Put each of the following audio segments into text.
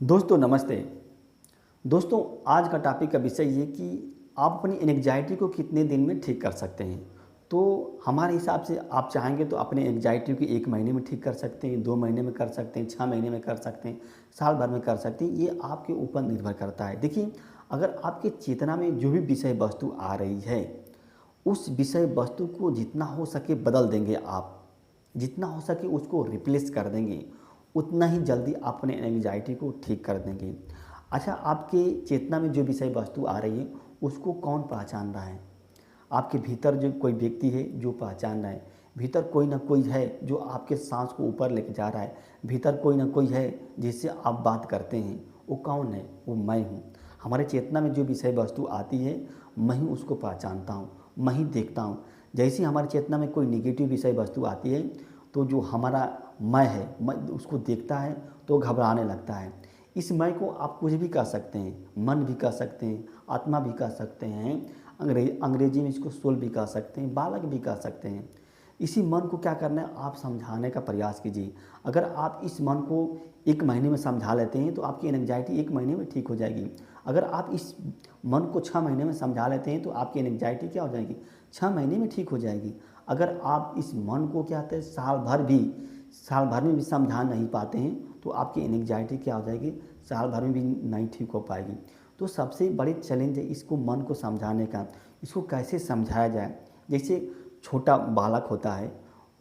दोस्तों नमस्ते। दोस्तों आज का टॉपिक का विषय ये कि आप अपनी एंग्जायटी को कितने दिन में ठीक कर सकते हैं। तो हमारे हिसाब से आप चाहेंगे तो अपने एंग्जायटी को 1 महीने में ठीक कर सकते हैं, 2 महीने में कर सकते हैं, 6 महीने में कर सकते हैं, साल भर में कर सकते हैं। ये आपके ऊपर निर्भर करता है। देखिए, अगर आपकी चेतना में जो भी विषय वस्तु आ रही है, उस विषय वस्तु को जितना हो सके बदल देंगे आप, जितना हो सके उसको रिप्लेस कर देंगे, उतना ही जल्दी अपने एंग्जाइटी को ठीक कर देंगे। अच्छा, आपके चेतना में जो विषय वस्तु आ रही है उसको कौन पहचान रहा है? आपके भीतर जो कोई व्यक्ति है जो पहचान रहा है, भीतर कोई ना कोई है जो आपके सांस को ऊपर लेके जा रहा है, भीतर कोई ना कोई है जिससे आप बात करते हैं। वो कौन है? वो मैं हूँ। हमारे चेतना में जो विषय वस्तु आती है, मैं ही उसको पहचानता हूँ, मैं ही देखता हूँ। जैसे ही हमारी चेतना में कोई निगेटिव विषय वस्तु आती है, तो जो हमारा मैं है, मैं उसको देखता है तो घबराने लगता है। इस मैं को आप कुछ भी कह सकते हैं, मन भी कह सकते हैं, आत्मा भी कह सकते हैं, अंग्रेजी में इसको सोल भी कह सकते हैं, बालक भी कह सकते हैं। इसी मन को क्या करना है, आप समझाने का प्रयास कीजिए। अगर आप इस मन को 1 महीने में समझा लेते हैं तो आपकी एंग्जाइटी 1 महीने में ठीक हो जाएगी। अगर आप इस मन को 6 महीने में समझा लेते हैं तो आपकी एंग्जाइटी क्या हो जाएगी, 6 महीने में ठीक हो जाएगी। अगर आप इस मन को क्या कहते हैं साल भर में भी समझा नहीं पाते हैं तो आपकी एंग्जाइटी क्या हो जाएगी, साल भर में भी नहीं ठीक हो पाएगी। तो सबसे बड़ी चैलेंज है इसको मन को समझाने का। इसको कैसे समझाया जाए? जैसे छोटा बालक होता है,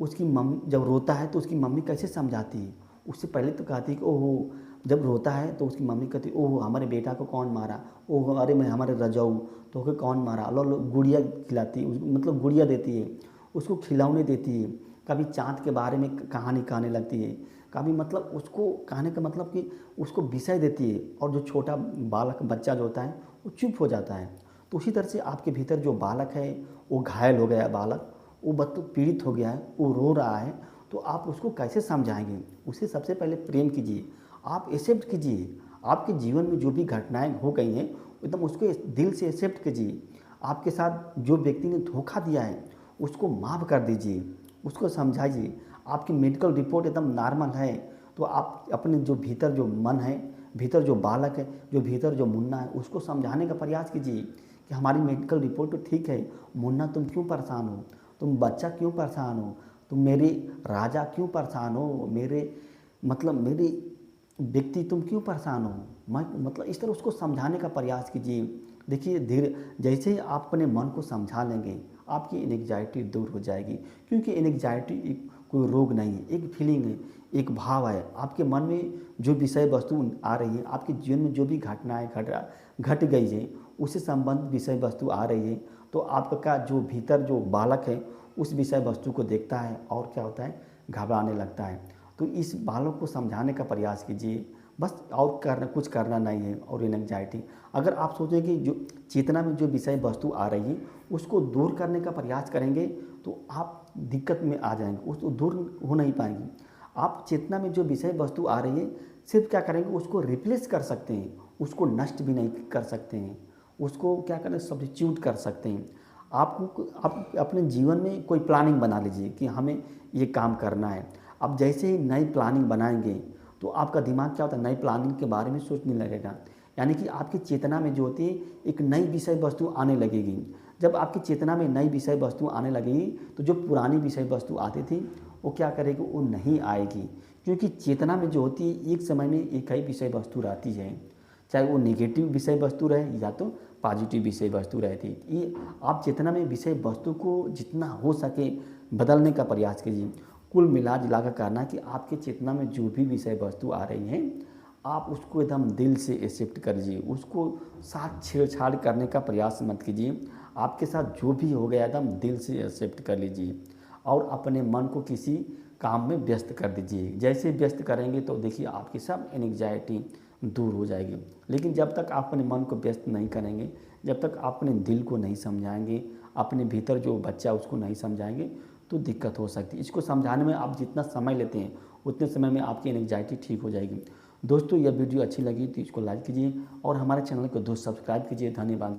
उसकी मम्मी जब रोता है तो उसकी मम्मी कैसे समझाती है? उससे पहले तो कहती है कि ओहो, जब रोता है तो उसकी मम्मी कहती है ओहो हमारे बेटा को कौन मारा, ओहो अरे मैं हमारे रजाऊ तो के कौन मारा, लो लो गुड़िया खिलाती है, मतलब गुड़िया देती है, उसको खिलौने देती है, कभी चाँद के बारे में कहानी कहने लगती है, कभी मतलब उसको कहने का मतलब कि उसको विषय देती है। और जो छोटा बालक बच्चा जो होता है वो चुप हो जाता है। तो उसी तरह से आपके भीतर जो बालक है वो घायल हो गया है, बालक वो बच्चा पीड़ित हो गया है, वो रो रहा है, तो आप उसको कैसे समझाएंगे? उसे सबसे पहले प्रेम कीजिए, आप एक्सेप्ट कीजिए। आपके जीवन में जो भी घटनाएं हो गई हैं एकदम उसको दिल से एक्सेप्ट कीजिए। आपके साथ जो व्यक्ति ने धोखा दिया है उसको माफ़ कर दीजिए, उसको समझाइए। आपकी मेडिकल रिपोर्ट एकदम नॉर्मल है तो आप अपने जो भीतर जो मन है, भीतर जो बालक है, जो भीतर जो मुन्ना है, उसको समझाने का प्रयास कीजिए कि हमारी मेडिकल रिपोर्ट तो ठीक है, मुन्ना तुम क्यों परेशान हो, तुम बच्चा क्यों परेशान हो, तुम मेरे राजा क्यों परेशान हो, मेरे मतलब मेरे व्यक्ति तुम क्यों परेशान हो, मैं मतलब इस तरह उसको समझाने का प्रयास कीजिए। देखिए धीरे जैसे ही आप अपने मन को समझा लेंगे आपकी एंग्जाइटी दूर हो जाएगी। क्योंकि एंग्जाइटी एक कोई रोग नहीं है, एक फीलिंग है, एक भाव है। आपके मन में जो विषय वस्तु आ रही है, आपके जीवन में जो भी घटनाएं घट गई है, उससे संबंधित विषय वस्तु आ रही है, तो आपका जो भीतर जो बालक है उस विषय वस्तु को देखता है और क्या होता है, घबराने लगता है। तो इस बालक को समझाने का प्रयास कीजिए, बस और कुछ करना नहीं है। और एंग्जाइटी अगर आप सोचें कि जो चेतना में जो विषय वस्तु आ रही है उसको दूर करने का प्रयास करेंगे तो आप दिक्कत में आ जाएंगे, उसको दूर हो नहीं पाएंगी। आप चेतना में जो विषय वस्तु आ रही है सिर्फ क्या करेंगे, उसको रिप्लेस कर सकते हैं, उसको नष्ट भी नहीं कर सकते हैं, उसको क्या करें, सब्स्टिट्यूट कर सकते हैं। आपको आप अपने जीवन में कोई प्लानिंग बना लीजिए कि हमें ये काम करना है। अब जैसे ही नई प्लानिंग बनाएंगे तो आपका दिमाग क्या होता है, नई प्लानिंग के बारे में सोचने लगेगा। यानी कि आपकी चेतना में जो होती है एक नई विषय वस्तु आने लगेगी। जब आपकी चेतना में नई विषय वस्तु आने लगेगी तो जो पुरानी विषय वस्तु आती थी वो क्या करेगी, वो नहीं आएगी। क्योंकि चेतना में जो होती है एक समय में एक ही विषय वस्तु रहती है, चाहे वो नेगेटिव विषय वस्तु रहे या तो पॉजिटिव विषय वस्तु रहती है। ये आप चेतना में विषय वस्तु को जितना हो सके बदलने का प्रयास कीजिए। कुल मिला जुला कर करना कि आपके चेतना में जो भी विषय वस्तु आ रही हैं आप उसको एकदम दिल से एक्सेप्ट करिए, उसको साथ छेड़छाड़ करने का प्रयास मत कीजिए। आपके साथ जो भी हो गया एकदम दिल से एक्सेप्ट कर लीजिए और अपने मन को किसी काम में व्यस्त कर दीजिए। जैसे व्यस्त करेंगे तो देखिए आपकी सब एंग्जाइटी दूर हो जाएगी। लेकिन जब तक आप अपने मन को व्यस्त नहीं करेंगे, जब तक आप अपने दिल को नहीं समझाएंगे, अपने भीतर जो बच्चा उसको नहीं समझाएंगे तो दिक्कत हो सकती है। इसको समझाने में आप जितना समय लेते हैं उतने समय में आपकी एंग्जाइटी ठीक हो जाएगी। दोस्तों यह वीडियो अच्छी लगी तो इसको लाइक कीजिए और हमारे चैनल को दोस्त सब्सक्राइब कीजिए। धन्यवाद।